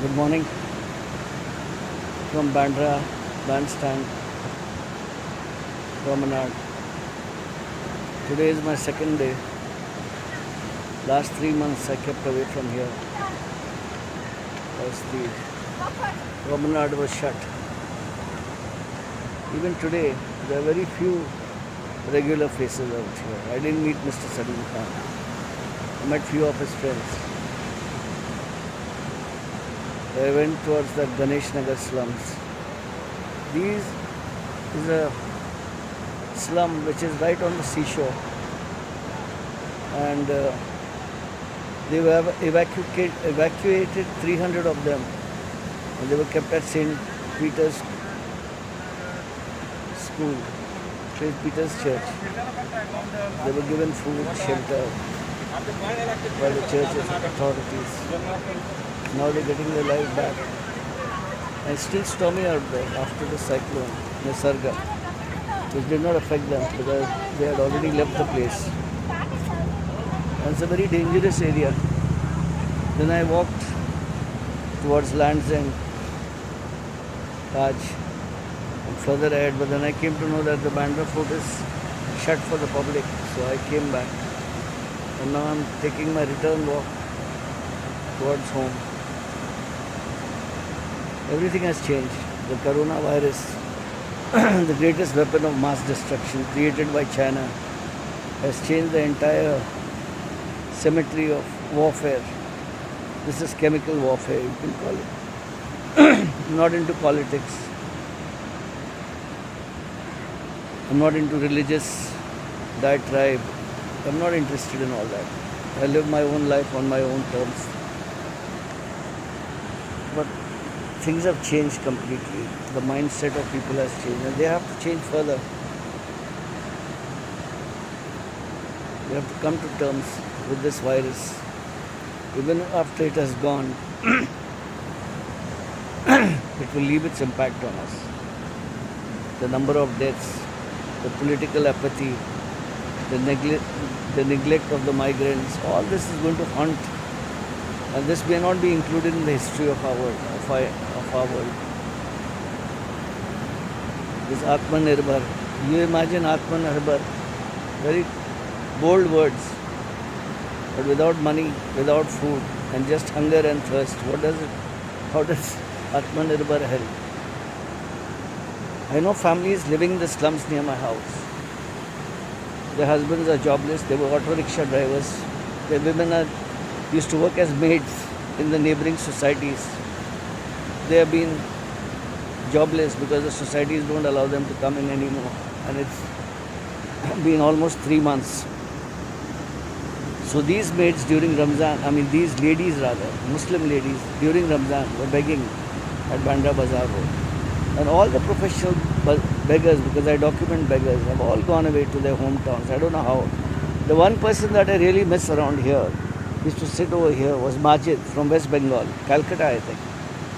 Good morning from Bandra Bandstand Promenade. Today is my second day. Last 3 months I kept away from here as the promenade was shut. Even today there are very few regular faces out here. I didn't meet Mr. Salim Khan. I met few of his friends. I went towards the Ganesh Nagar slums. These is a slum which is right on the seashore, and they were evacuated 300 of them, and they were kept at St. Peter's School, St. Peter's Church. They were given food, shelter by the church's authorities. Now they're getting their life back. And it's still stormy out there after the cyclone, Nisarga, which did not affect them because they had already left the place. And it's a very dangerous area. Then I walked towards Land's End, Taj, and further ahead, but then I came to know that the Bandra Fort is shut for the public, so I came back. And now I'm taking my return walk towards home. Everything has changed. The coronavirus, the greatest weapon of mass destruction created by China, has changed the entire symmetry of warfare. This is chemical warfare, you can call it. I'm not into politics. I'm not into religious diatribe. I'm not interested in all that. I live my own life on my own terms. But things have changed completely. The mindset of people has changed, and they have to change further. We have to come to terms with this virus. Even after it has gone, it will leave its impact on us. The number of deaths, the political apathy, the neglect of the migrants, all this is going to haunt, and this may not be included in the history of our world. This Atmanirbhar. You imagine Atmanirbhar, very bold words, but without money, without food, and just hunger and thirst. How does Atmanirbhar help? I know families living in the slums near my house. Their husbands are jobless, they were auto rickshaw drivers. Their women used to work as maids in the neighboring societies. They have been jobless because the societies don't allow them to come in anymore, and it's been almost 3 months. So these maids during Ramzan, these ladies rather, Muslim ladies during Ramzan were begging at Bandra Bazaar Road. And all the professional beggars, because I document beggars, have all gone away to their hometowns. I don't know how. The one person that I really miss around here, used to sit over here, was Majid from West Bengal, Calcutta I think.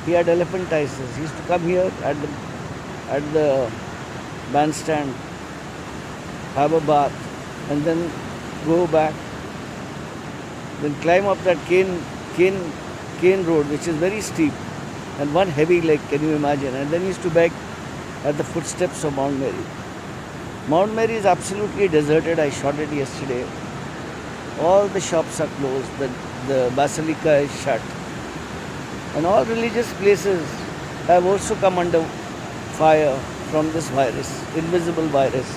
He had elephantiasis. He used to come here at the bandstand, have a bath, and then go back, then climb up that cane road, which is very steep, and one heavy leg, can you imagine? And then he used to beg at the footsteps of Mount Mary. Mount Mary is absolutely deserted. I shot it yesterday. All the shops are closed. The basilica is shut. And all religious places have also come under fire from this virus, invisible virus.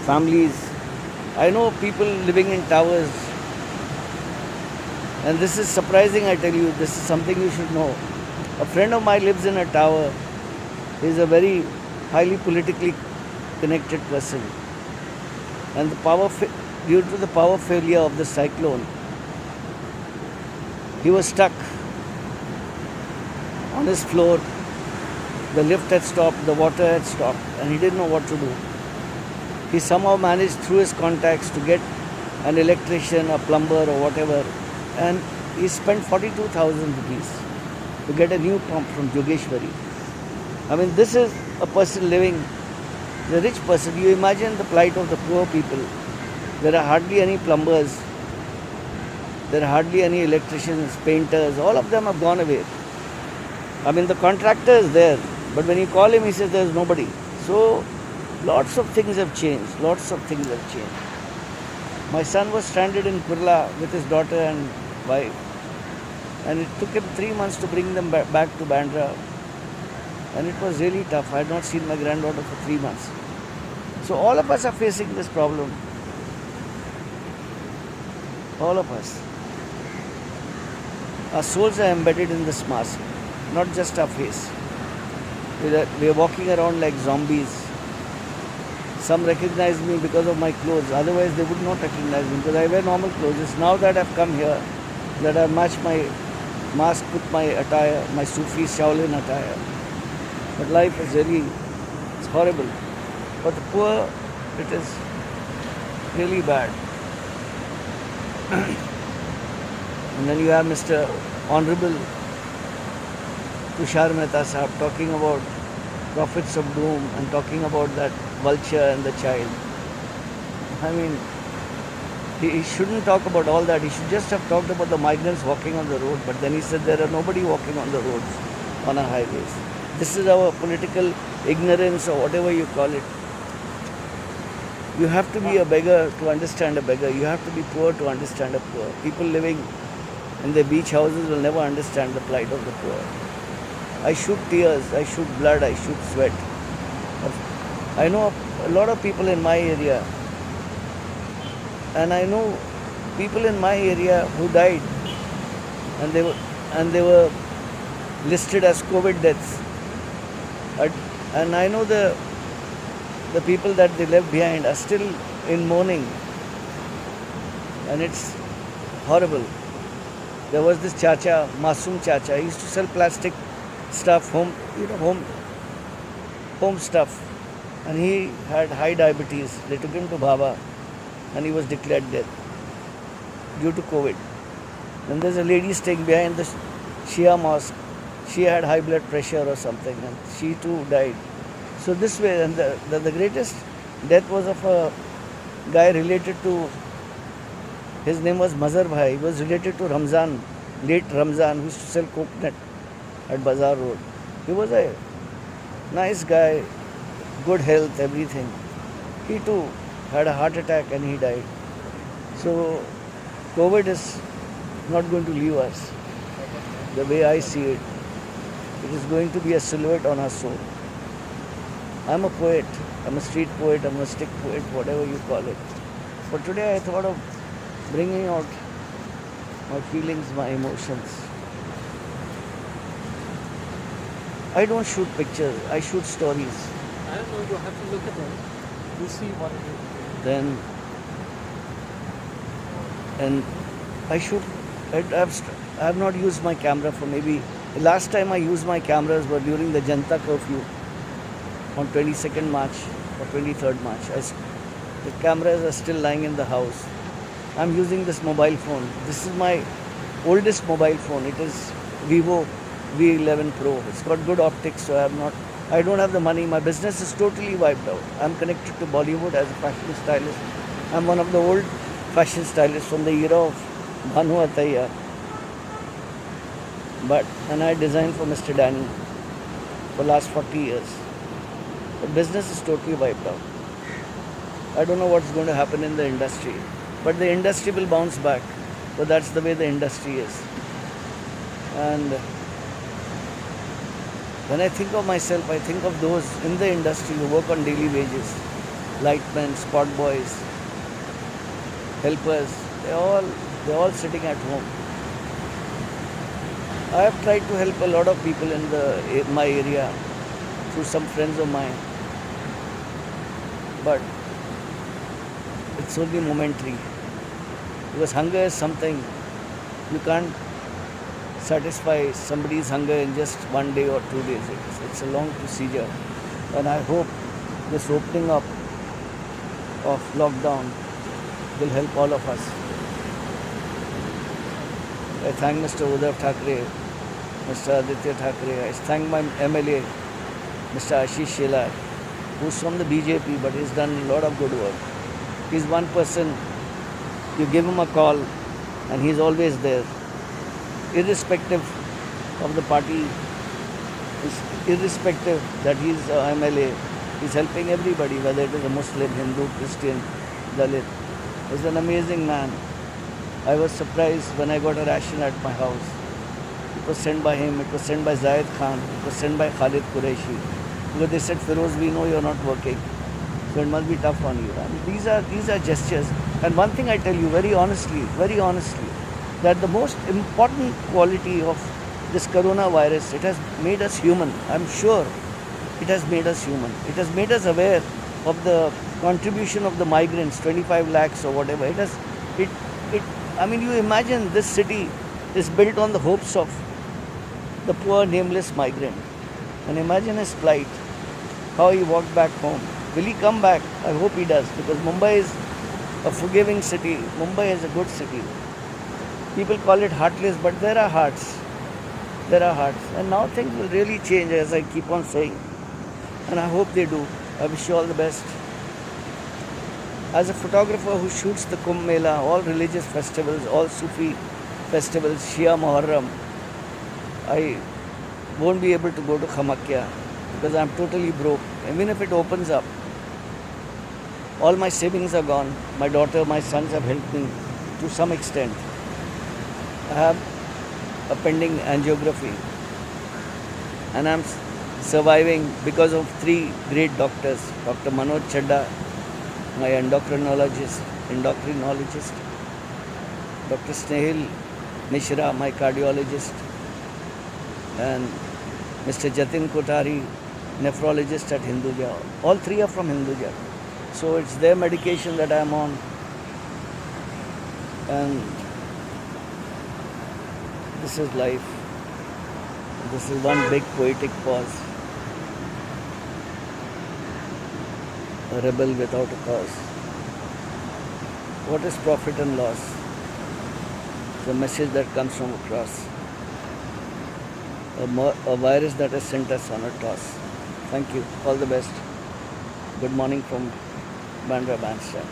Families. I know people living in towers. And this is surprising, I tell you. This is something you should know. A friend of mine lives in a tower. He is a very highly politically connected person. And due to the power failure of the cyclone, he was stuck on his floor. The lift had stopped, the water had stopped, and he didn't know what to do. He somehow managed through his contacts to get an electrician, a plumber or whatever, and he spent 42,000 rupees to get a new pump from Jogeshwari. This is a person living, the rich person. You imagine the plight of the poor people. There are hardly any plumbers. There are hardly any electricians, painters, all of them have gone away. I mean, the contractor is there, but when you call him, he says there is nobody. So, lots of things have changed. Lots of things have changed. My son was stranded in Kurla with his daughter and wife, and it took him 3 months to bring them back to Bandra. And it was really tough. I had not seen my granddaughter for 3 months. So, all of us are facing this problem. All of us. Our souls are embedded in this mask, not just our face. We are walking around like zombies. Some recognize me because of my clothes, otherwise they would not recognize me because I wear normal clothes. It's now that I've come here that I've matched my mask with my attire, my Sufi Shaolin attire. But life is it's horrible. For the poor, it is really bad. And then you have Mr. Honorable Tushar Mehta Sahab talking about prophets of doom and talking about that vulture and the child. I mean, he shouldn't talk about all that. He should just have talked about the migrants walking on the road. But then he said there are nobody walking on the roads, on our highways. This is our political ignorance or whatever you call it. You have to be a beggar to understand a beggar. You have to be poor to understand a poor. People living in their beach houses will never understand the plight of the poor. I shoot tears, I shoot blood, I shoot sweat. I know a lot of people in my area, and I know people in my area who died, and they were listed as COVID deaths. And I know the people that they left behind are still in mourning, and it's horrible. There was this Chacha, Masoom Chacha. He used to sell plastic stuff, home stuff, and he had high diabetes. They took him to Baba, and he was declared dead due to COVID. Then there's a lady staying behind the Shia mosque. She had high blood pressure or something, and she too died. So this way, and the greatest death was of a guy related to, his name was Mazhar Bhai. He was related to Ramzan, late Ramzan, who used to sell coconut at Bazaar Road. He was a nice guy, good health, everything. He too had a heart attack and he died. So COVID is not going to leave us. The way I see it, it is going to be a silhouette on our soul. I'm a poet. I'm a street poet. I'm a stick poet, whatever you call it. But today I thought of bringing out my feelings, my emotions. I don't shoot pictures. I shoot stories. I don't know. You have to look at them. You see what it is. Then, and I shoot. I have not used my camera for maybe. The last time I used my cameras were during the Janta curfew on 22nd March or 23rd March. The cameras are still lying in the house. I'm using this mobile phone. This is my oldest mobile phone. It is Vivo V11 Pro. It's got good optics, so I don't have the money. My business is totally wiped out. I'm connected to Bollywood as a fashion stylist. I'm one of the old fashion stylists from the era of Bhanu Attaiya. And I designed for Mr. Danny for the last 40 years. The business is totally wiped out. I don't know what's going to happen in the industry. But the industry will bounce back. But that's the way the industry is. And when I think of myself, I think of those in the industry who work on daily wages. Lightmen, spot boys, helpers. They're all sitting at home. I have tried to help a lot of people in my area through some friends of mine. But it's only momentary. Because hunger is something you can't satisfy somebody's hunger in just 1 day or 2 days. It's a long procedure. And I hope this opening up of lockdown will help all of us. I thank Mr. Uddhav Thackeray, Mr. Aditya Thackeray. I thank my MLA, Mr. Ashish Shelar, who's from the BJP, but he's done a lot of good work. He's one person, you give him a call, and he's always there, irrespective of the party, irrespective that he's MLA. He's helping everybody, whether it is a Muslim, Hindu, Christian, Dalit. He's an amazing man. I was surprised when I got a ration at my house. It was sent by him, it was sent by Zayed Khan, it was sent by Khalid Qureshi. Because they said, Feroz, we know you're not working, so it must be tough on you. I mean, these are gestures. And one thing I tell you very honestly, that the most important quality of this coronavirus, it has made us human. I'm sure it has made us human. It has made us aware of the contribution of the migrants, 25 lakhs or whatever. I mean, you imagine this city is built on the hopes of the poor nameless migrant. And imagine his plight, how he walked back home. Will he come back? I hope he does, because Mumbai is a forgiving city. Mumbai is a good city. People call it heartless, but there are hearts. There are hearts. And now things will really change, as I keep on saying. And I hope they do. I wish you all the best. As a photographer who shoots the Kumbh Mela, all religious festivals, all Sufi festivals, Shia Muharram, I won't be able to go to Khamakya because I'm totally broke. Even if it opens up, all my savings are gone. My daughter, my sons have helped me to some extent. I have a pending angiography and I'm surviving because of 3 great doctors. Dr. Manoj Chadda, my endocrinologist, Dr. Snehil Mishra, my cardiologist, and Mr. Jatin Kotari, nephrologist at Hinduja. All 3 are from Hinduja. So it's their medication that I'm on. And this is life. This is one big poetic pause. A rebel without a cause. What is profit and loss? The message that comes from across. A virus that has sent us on a toss. Thank you. All the best. Good morning from Bandra Bandstand.